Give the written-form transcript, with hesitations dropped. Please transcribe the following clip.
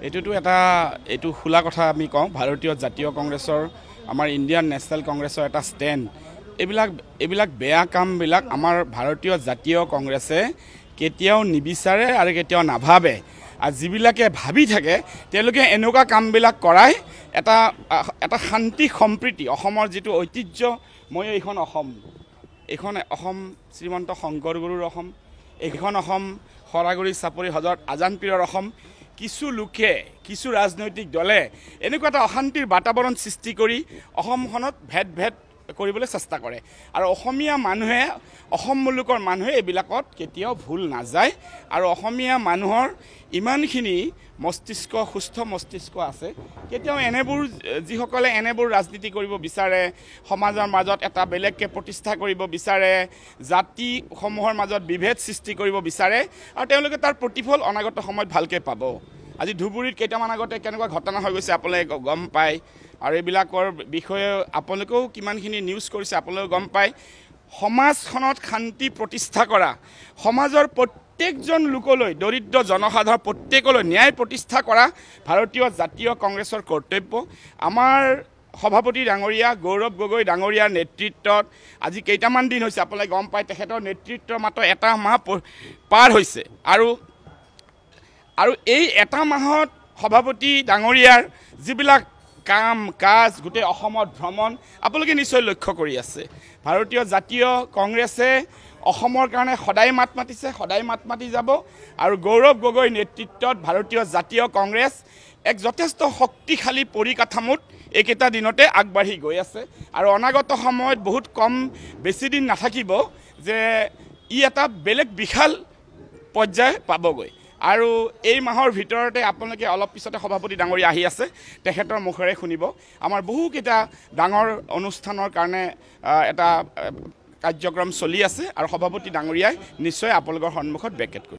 এইটো খোলা কথা আমি কওঁ ভাৰতীয় জাতীয় কংগ্ৰেছৰ আমাৰ ইণ্ডিয়ান নেশ্যনেল কংগ্ৰেছৰ এটা ষ্টেণ্ড এইবিলাক বেয়া কামবিলাক আমাৰ ভাৰতীয় জাতীয় কংগ্ৰেছে কেতিয়াও নিবিচাৰে আৰু কেতিয়াও নাভাবে আৰু যিবিলাকে ভাবি থাকে তেওঁলোকে এনেকুৱা কামবিলাক কৰাই এটা শান্তি সম্প্ৰীতি অসমৰ যিটো ঐতিহ্যময় এইখন অসম শ্ৰীমন্ত শংকৰ গুৰুৰ অসম এইখন অসম খৰাগুৰি চাপৰি হজৰত আজান পীৰৰ অসম কিছু লোকে কিছু ৰাজনৈতিক দলে এনেকুৱা এটা অশান্তিৰ বাতাবৰণ সৃষ্টি কৰি অসমখনত ভেদ কৰিবলৈ চেষ্টা কৰে আৰু অসমীয়া মানুহে অসম মুলুকৰ মানুহে এইবিলাকত কেতিয়াও ভুল নাযায় আৰু অসমীয়া মানুহৰ ইমানখিনি মস্তিষ্ক সুস্থ মস্তিষ্ক আছে কেতিয়াও যিসকলে এনেবোৰ ৰাজনীতি কৰিব বিচাৰে সমাজৰ মাজত এটা বেলেগকৈ প্ৰতিষ্ঠা কৰিব বিচাৰে জাতিসমূহৰ মাজত বিভেদ সৃষ্টি কৰিব বিচাৰে আৰু তেওঁলোকে তাৰ প্ৰতিফল অনাগত সময়ত ভালকৈ পাব আজি ধুবুৰীত কেইটামান আগতে কেনেকুৱা ঘটনা হৈ গৈছে আপোনালোকে গম পায় আৰু এইবিলাকৰ বিষয়ে আপোনালোকেও কিমানখিনি নিউজ কৰিছে আপোনালোকে গম পায় সমাজখনত শান্তি প্ৰতিষ্ঠা কৰা সমাজৰ প্ৰত্যেকজন লোকলৈ দৰিদ্ৰ জনসাধাৰণ প্ৰত্যেকলৈ ন্যায় প্ৰতিষ্ঠা কৰা ভাৰতীয় জাতীয় কংগ্ৰেছৰ কৰ্তব্য আমাৰ সভাপতি ডাঙৰীয়া গৌৰৱ গগৈ ডাঙৰীয়াৰ নেতৃত্বত আজি কেইটামান দিন হৈছে আপোনালোকে গম পায় তেখেতৰ নেতৃত্বৰ মাত্ৰ এটা মাহ পাৰ হৈছে আৰু এই এটা মাহত সভাপতি ডাঙৰীয়াৰ যিবিলাক কাম কাজ গোটেই অসমত ভ্ৰমণ আপোনালোকে নিশ্চয় লক্ষ্য কৰি আছে ভাৰতীয় জাতীয় কংগ্ৰেছে অসমৰ কাৰণে সদায় মাত মাতিছে সদায় মাত মাতি যাব আৰু গৌৰৱ গগৈ নেতৃত্বত ভাৰতীয় জাতীয় কংগ্ৰেছ এক যথেষ্ট শক্তিশালী পৰিকাঠামোত এইকেইটা দিনতে আগবাঢ়ি গৈ আছে আৰু অনাগত সময়ত বহুত বেছি দিন নাথাকিব যে ই এটা বেলেগ বিশাল পৰ্যায় পাবগৈ আৰু এই মাহৰ ভিতৰতে আপোনালোকে অলপ পিছতে সভাপতি ডাঙৰীয়া আহি আছে তেখেতৰ মুখেৰে শুনিব আমাৰ বহুকেইটা ডাঙৰ অনুষ্ঠানৰ কাৰণে এটা কাৰ্যক্ৰম চলি আছে আৰু সভাপতি ডাঙৰীয়াই নিশ্চয় আপোনালোকৰ সন্মুখত বেকেট কৰিব